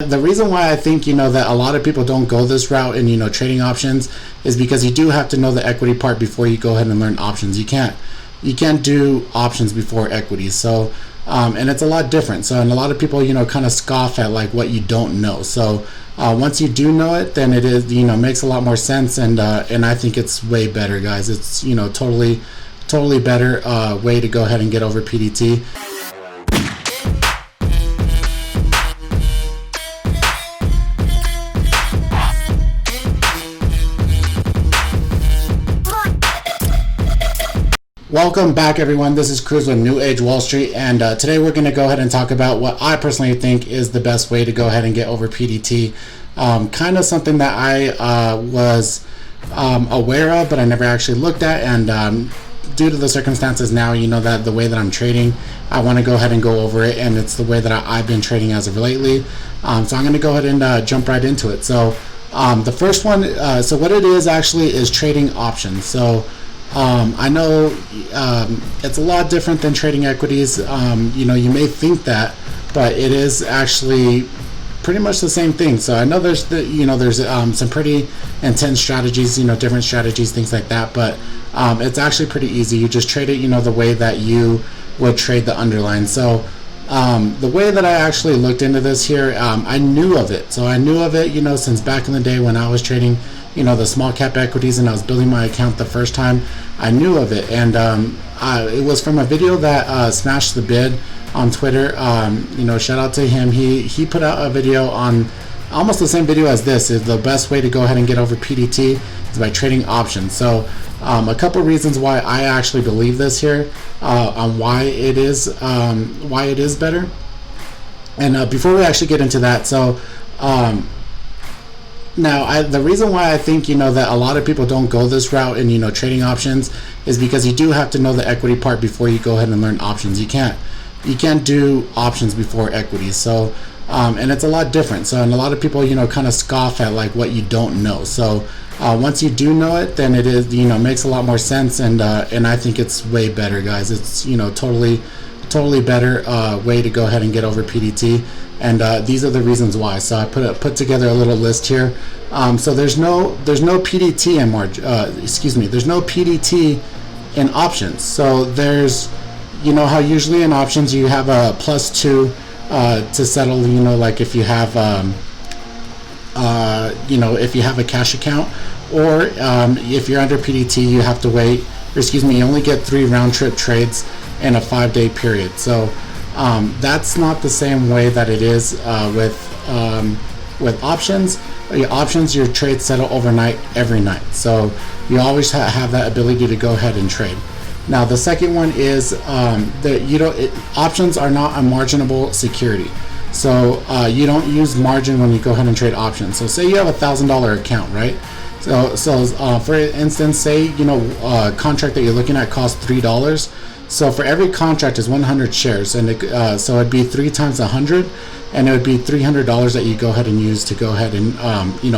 The reason why I think, that a lot of people don't go this route in, trading options is because you do have to know the equity part before you go ahead and learn options. You can't do options before equities. So, and it's a lot different. So, and a lot of people, kind of scoff at like what you don't know. So, once you do know it, then it is, makes a lot more sense. And I think it's way better, guys. It's, totally better way to go ahead and get over PDT. Welcome back, everyone. This is Cruz with New Age Wall Street, and today we're going to go ahead and talk about what I personally think is the best way to go ahead and get over PDT. Kind of something that I was aware of, but I never actually looked at, and due to the circumstances now, that the way that I'm trading, I want to go ahead and go over it, and it's the way that I've been trading as of lately. So I'm going to go ahead and jump right into it. So the first one, so what it is actually is trading options. So I know it's a lot different than trading equities. You may think that, but it is actually pretty much the same thing. So I know there's some pretty intense strategies, different strategies, things like that, but it's actually pretty easy. You just trade it, the way that you would trade the underlying. So the way that I actually looked into this here, I knew of it. So I knew of it, since back in the day when I was trading the small cap equities and I was building my account the first time. I knew of it, and it was from a video that Smashed the Bid on Twitter. Shout out to him. He put out a video on almost the same video as this. Is the best way to go ahead and get over PDT is by trading options. So a couple reasons why I actually believe this here, on why it is better. And before we actually get into that, so now, the reason why I think, that a lot of people don't go this route in, trading options is because you do have to know the equity part before you go ahead and learn options. You can't do options before equities. So, and it's a lot different. So, and a lot of people, kind of scoff at like what you don't know. So, once you do know it, then it is, makes a lot more sense. And I think it's way better, guys. It's, totally better way to go ahead and get over PDT. And these are the reasons why. So I put together a little list here. So there's no PDT in there's no PDT in options. So there's, how usually in options you have a +2 to settle. Like if you have if you have a cash account, or if you're under PDT, you have to wait. You only get 3 round trip trades in a 5-day period. So that's not the same way that it is with options. Options, your trades settle overnight every night, so you always have that ability to go ahead and trade. Now the second one is options are not a marginable security. So you don't use margin when you go ahead and trade options. So say you have $1,000 account, right? So for instance, say a contract that you're looking at costs $3. So for every contract is 100 shares, and so it'd be 3 times 100, and it would be $300 that you go ahead and use to go ahead and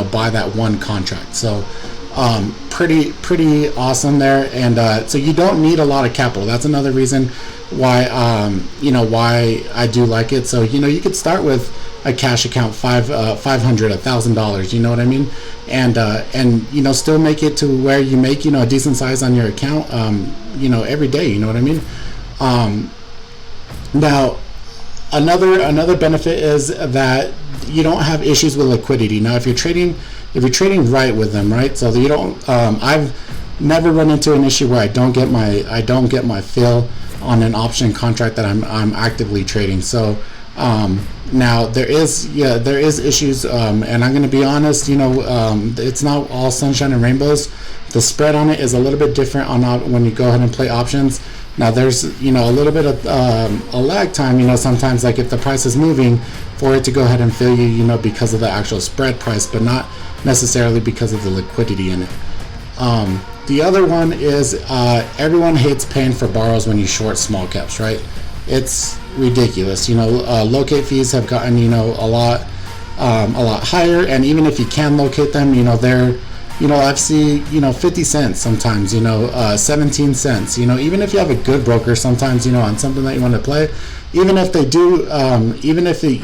buy that one contract. So pretty awesome there, and so you don't need a lot of capital. That's another reason why why I do like it. So you could start with a cash account, $500, $1,000. You know what I mean? And still make it to where you make a decent size on your account every day. You know what I mean? Now another benefit is that you don't have issues with liquidity. Now if you're trading right with them, right? So that you don't I've never run into an issue where I don't get my fill on an option contract that I'm actively trading. So now there is issues, and I'm going to be honest, it's not all sunshine and rainbows. The spread on it is a little bit different when you go ahead and play options. Now there's a little bit of a lag time, sometimes, like if the price is moving, for it to go ahead and fill you, because of the actual spread price, but not necessarily because of the liquidity in it. The other one is everyone hates paying for borrows when you short small caps, right? It's ridiculous. Locate fees have gotten a lot higher, and even if you can locate them, they're I've seen 50 cents sometimes, 17 cents. Even if you have a good broker, sometimes on something that you want to play, even if they do, even if they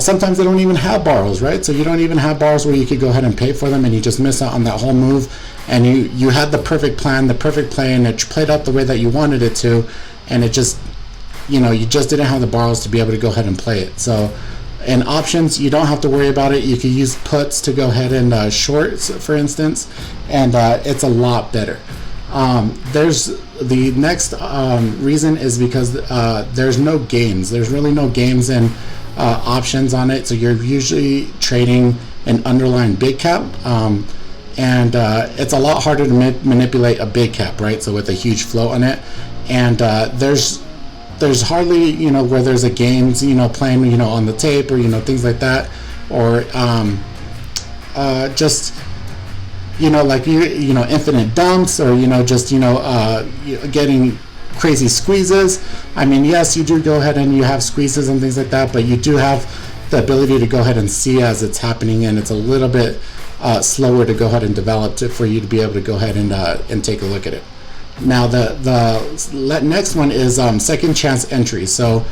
sometimes they don't even have borrows, right? So you don't even have borrows where you could go ahead and pay for them, and you just miss out on that whole move. And you had the perfect plan, the perfect play, and it played out the way that you wanted it to, and it just, you just didn't have the borrows to be able to go ahead and play it. So in options, you don't have to worry about it. You can use puts to go ahead and short, for instance, and it's a lot better. There's the next reason is because there's no games. There's really no games in options on it. So you're usually trading an underlying big cap, and it's a lot harder to manipulate a big cap, right? So with a huge float on it, and there's hardly where there's a games playing on the tape or things like that, or just like infinite dumps, or just getting crazy squeezes. I mean, yes, you do go ahead and you have squeezes and things like that, but you do have the ability to go ahead and see as it's happening, and it's a little bit slower to go ahead and develop for you to be able to go ahead and take a look at it. Now the next one is second chance entry. So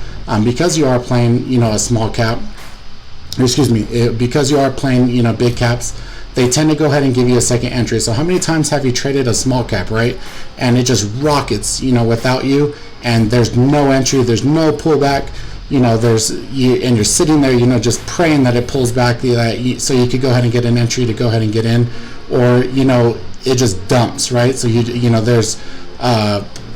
because you are playing a small cap, because you are playing big caps, they tend to go ahead and give you a second entry. So how many times have you traded a small cap, right? And it just rockets, without you, and there's no entry, there's no pullback, and you're sitting there, just praying that it pulls back, so you could go ahead and get an entry to go ahead and get in, or it just dumps, right? So there's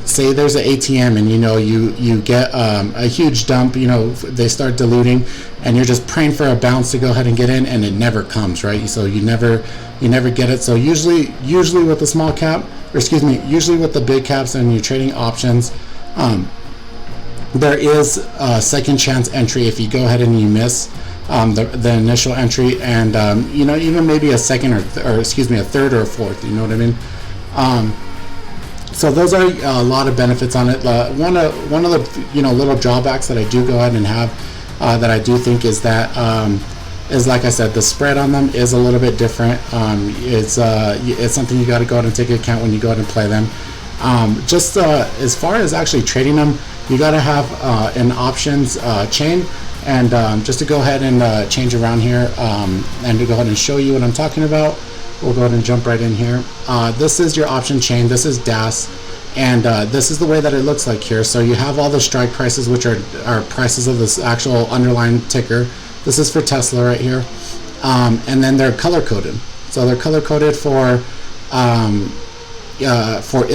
say there's an ATM, and you get a huge dump, they start diluting, and you're just praying for a bounce to go ahead and get in, and it never comes, right? So you never get it. So usually with the small cap, usually with the big caps and you're trading options, there is a second chance entry if you go ahead and you miss the initial entry, and even maybe a second or a third or a fourth, you know what I mean? So those are a lot of benefits on it. One of the little drawbacks that I do go ahead and have, that I do think is that is, like I said, the spread on them is a little bit different. It's something you got to go ahead and take into account when you go ahead and play them. Just as far as actually trading them, you got to have an options chain. And just to go ahead and change around here, and to go ahead and show you what I'm talking about, we'll go ahead and jump right in here. This is your option chain. This is DAS, and this is the way that it looks like here. So you have all the strike prices, which are prices of this actual underlying ticker. This is for Tesla right here, and then they're color coded. So they're color coded for in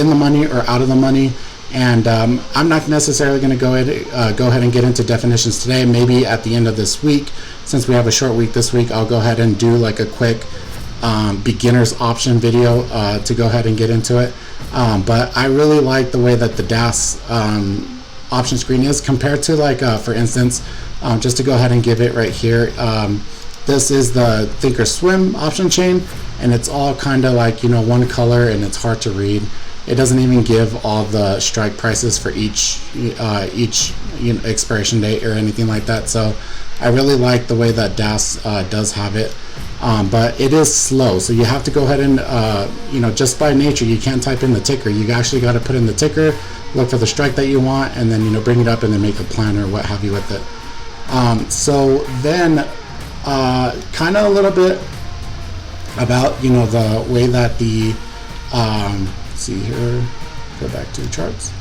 the money or out of the money. And I'm not necessarily going to go ahead and get into definitions today. Maybe at the end of this week, since we have a short week this week, I'll go ahead and do like a quick beginner's option video to go ahead and get into it. But I really like the way that the DAS option screen is compared to, like, for instance, just to go ahead and give it right here. This is the Thinkorswim option chain, and it's all kind of like one color, and it's hard to read. It doesn't even give all the strike prices for each expiration date or anything like that. So I really like the way that DAS does have it, but it is slow. So you have to go ahead and just by nature, you can't type in the ticker. You actually got to put in the ticker, look for the strike that you want, and then bring it up and then make a plan or what have you with it. So then kind of a little bit about the way that the see here, go back to the charts.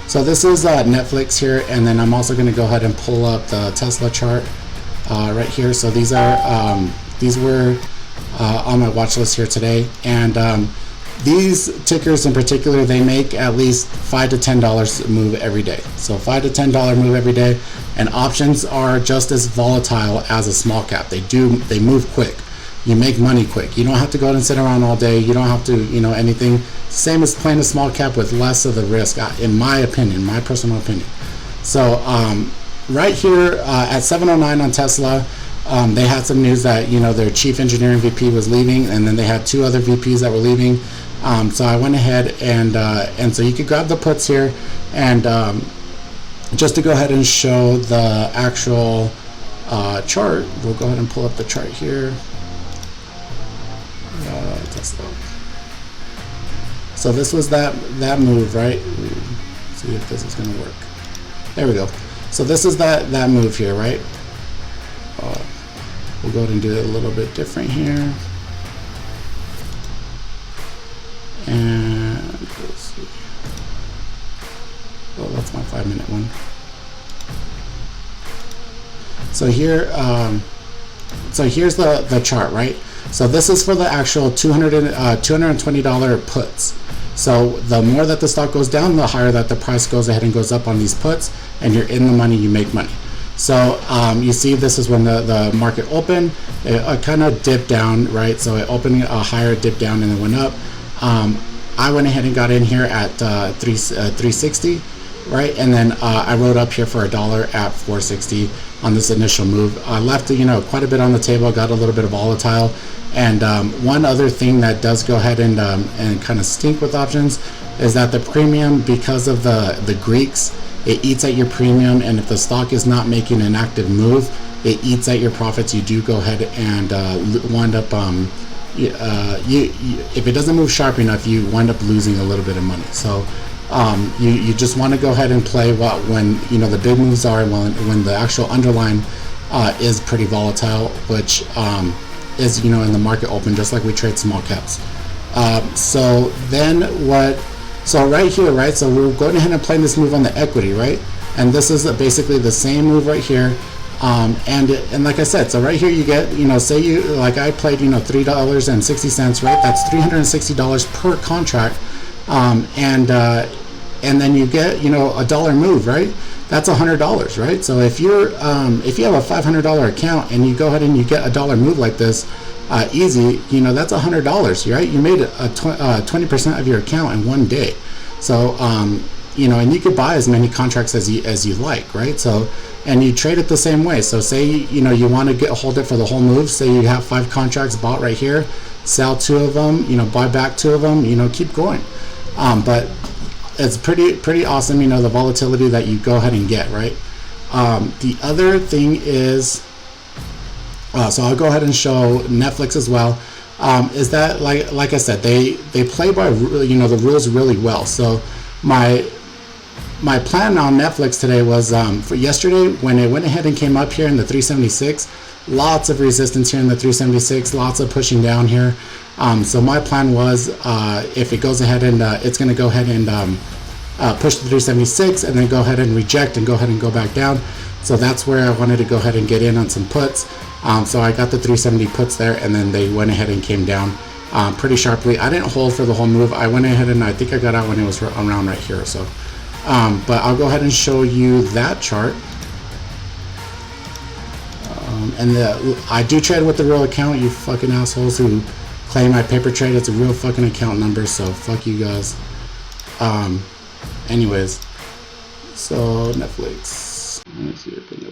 So this is Netflix here, and then I'm also going to go ahead and pull up the Tesla chart right here. So these were on my watch list here today, and these tickers in particular, they make at least $5 to $10 move every day. So $5 to $10 move every day, and options are just as volatile as a small cap. They move quick. You make money quick. You don't have to go out and sit around all day. You don't have to, anything. Same as playing a small cap with less of the risk, in my opinion, my personal opinion. So right here at 7:09 on Tesla, they had some news that their chief engineering VP was leaving, and then they had two other VPs that were leaving. So I went ahead and so you could grab the puts here, and just to go ahead and show the actual chart, we'll go ahead and pull up the chart here. Tesla. So this was that move, right? Let's see if this is going to work. There we go. So this is that move here, right? We'll go ahead and do it a little bit different here. And let's see. Oh, that's my 5-minute one. So here, so here's the chart, right? So this is for the actual $220 puts. So the more that the stock goes down, the higher that the price goes ahead and goes up on these puts, and you're in the money, you make money. So you see this is when the market opened, it kind of dipped down, right? So it opened a higher, dipped down, and then went up. I went ahead and got in here at 360, right? And then I rode up here for $1 at 460 on this initial move. I left, quite a bit on the table, got a little bit of volatile. And one other thing that does go ahead and kind of stink with options is that the premium, because of the Greeks, it eats at your premium, and if the stock is not making an active move, it eats at your profits. You do go ahead and wind up, if it doesn't move sharp enough, you wind up losing a little bit of money. So you just want to go ahead and play when the big moves are, when the actual underlying is pretty volatile, which is in the market open, just like we trade small caps. So right here, right, so we're going ahead and playing this move on the equity, right? And this is basically the same move right here. And like I said, so right here you get, say like I played, $3.60, right? That's $360 per contract. And then you get, a dollar move, right? That's $100, right? So if you have a $500 account and you go ahead and you get a dollar move like this, easy, that's $100, right? You made 20% of your account in one day. So, and you could buy as many contracts as you like, right? So, and you trade it the same way. So say, you want to hold it for the whole move. Say you have 5 contracts bought right here, sell 2 of them, buy back 2 of them, keep going. But it's pretty awesome, the volatility that you go ahead and get, right? The other thing is, so I'll go ahead and show Netflix as well, is that like I said, they play by the rules really well. So my plan on Netflix today was for yesterday, when it went ahead and came up here in the 376, lots of resistance here in the 376, lots of pushing down here. So my plan was, if it goes ahead and it's going to go ahead and push the 376 and then go ahead and reject and go ahead and go back down. So that's where I wanted to go ahead and get in on some puts. So I got the 370 puts there, and then they went ahead and came down pretty sharply. I didn't hold for the whole move. I went ahead and I think I got out when it was around right here or so. But I'll go ahead and show you that chart. And I do trade with the real account, you fucking assholes who claim I paper trade. It's a real fucking account number, so fuck you guys. Anyways, so Netflix. Let me see if I can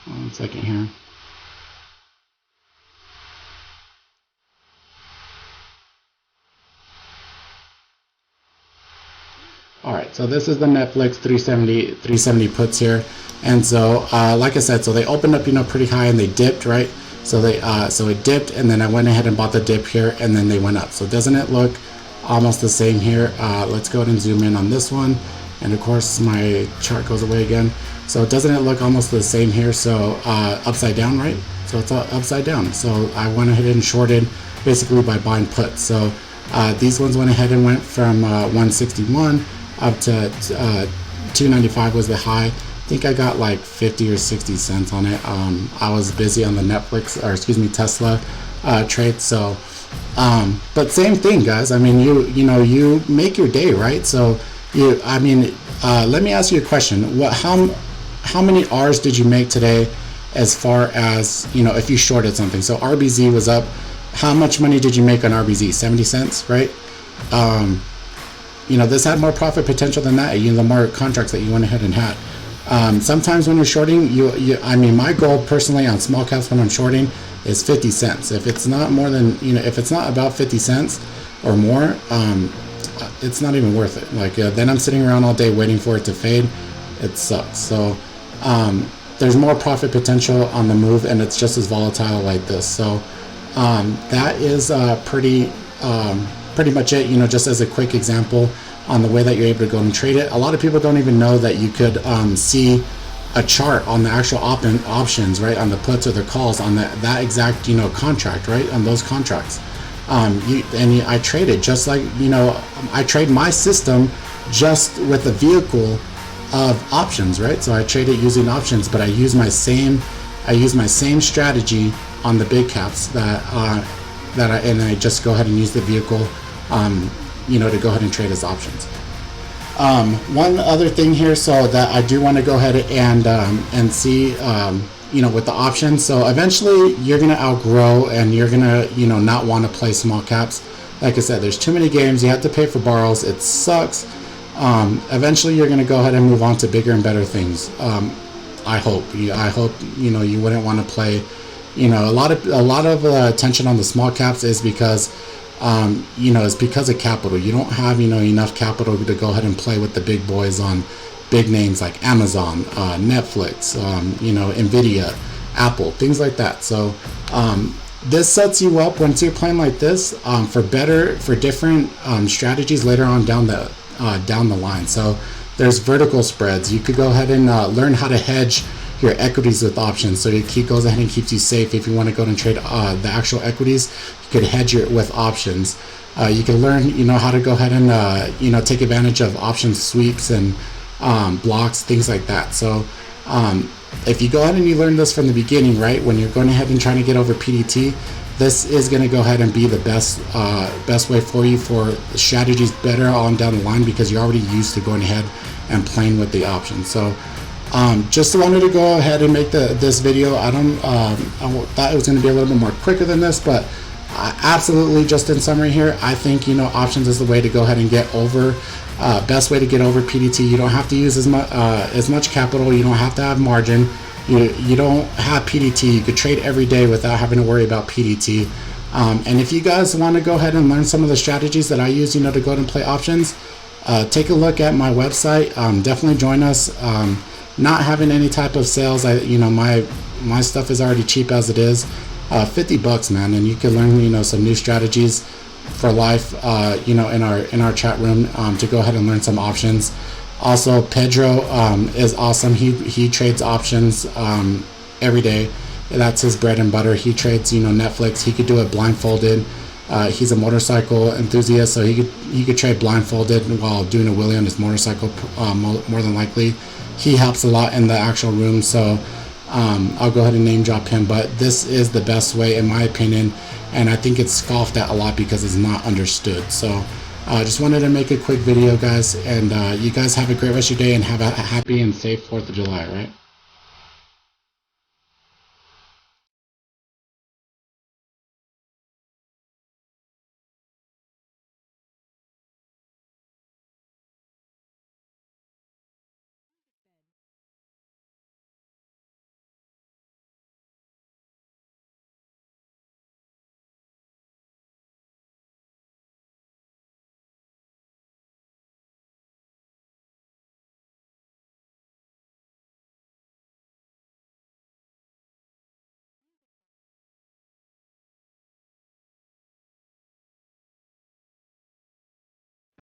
one second here. Alright, so this is the Netflix 370 puts here. And so, like I said, so they opened up, pretty high, and they dipped, right? So so it dipped, and then I went ahead and bought the dip here, and then they went up. So doesn't it look almost the same here? Let's go ahead and zoom in on this one. And of course, my chart goes away again. So doesn't it look almost the same here? So upside down, right? So it's upside down. So I went ahead and shorted basically by buying puts. So these ones went ahead and went from 161 up to 295 was the high. I think I got like 50 or 60 cents on it. I was busy on the Tesla trade. So, but same thing, guys. I mean, you make your day, right? So let me ask you a question. How many R's did you make today, as far as, if you shorted something? So RBZ was up. How much money did you make on RBZ? 70 cents, right? This had more profit potential than that. The more contracts that you went ahead and had. Sometimes when you're shorting, my goal personally on small caps when I'm shorting is 50 cents. If it's not more than, if it's not about 50 cents or more, it's not even worth it. Then I'm sitting around all day waiting for it to fade. It sucks. So there's more profit potential on the move, and it's just as volatile like this. So That is pretty much it. Just as a quick example on the way that you're able to go and trade it. A lot of people don't even know that you could see a chart on the actual options, right, on the puts or the calls on that exact contract, right, on those contracts. I traded just like I trade my system just with a vehicle of options, right? So I trade it using options, but I use my same strategy on the big caps and I just go ahead and use the vehicle to go ahead and trade as options. One other thing here, so that I do want to go ahead and see with the options. So eventually you're gonna outgrow and you're gonna not want to play small caps. Like I said, there's too many games, you have to pay for borrows, it sucks. Eventually you're gonna go ahead and move on to bigger and better things. I hope you wouldn't want to play. A lot of attention on the small caps is because it's because of capital. You don't have enough capital to go ahead and play with the big boys on big names like Amazon, Netflix, Nvidia, Apple, things like that. So this sets you up once you're playing like this for different strategies later on down the line. So there's vertical spreads. You could go ahead and learn how to hedge your equities with options, so it goes ahead and keeps you safe. If you want to go and trade the actual equities, you could hedge it with options. You can learn how to go ahead and take advantage of option sweeps and blocks, things like that. So if you go ahead and you learn this from the beginning, right, when you're going ahead and trying to get over PDT, this is going to go ahead and be the best way for you for strategies better on down the line, because you're already used to going ahead and playing with the options. So just wanted to go ahead and make this video. I thought it was going to be a little bit more quicker than this, but absolutely, just in summary here, I think options is the way to go ahead and get over. Best way to get over PDT. You don't have to use as much capital. You don't have to have margin. You don't have PDT. You could trade every day without having to worry about PDT. And if you guys want to go ahead and learn some of the strategies that I use, to go ahead and play options, take a look at my website. Definitely join us. Not having any type of sales, my stuff is already cheap as it is. $50, man, and you can learn some new strategies for life. In our chat room to go ahead and learn some options. Also, Pedro is awesome. He trades options every day. That's his bread and butter. He trades Netflix. He could do it blindfolded. He's a motorcycle enthusiast, so he could trade blindfolded while doing a wheelie on his motorcycle, more than likely. He helps a lot in the actual room, so I'll go ahead and name drop him. But this is the best way, in my opinion, and I think it's scoffed at a lot because it's not understood. So just wanted to make a quick video, guys, and you guys have a great rest of your day and have a happy and safe 4th of July, right?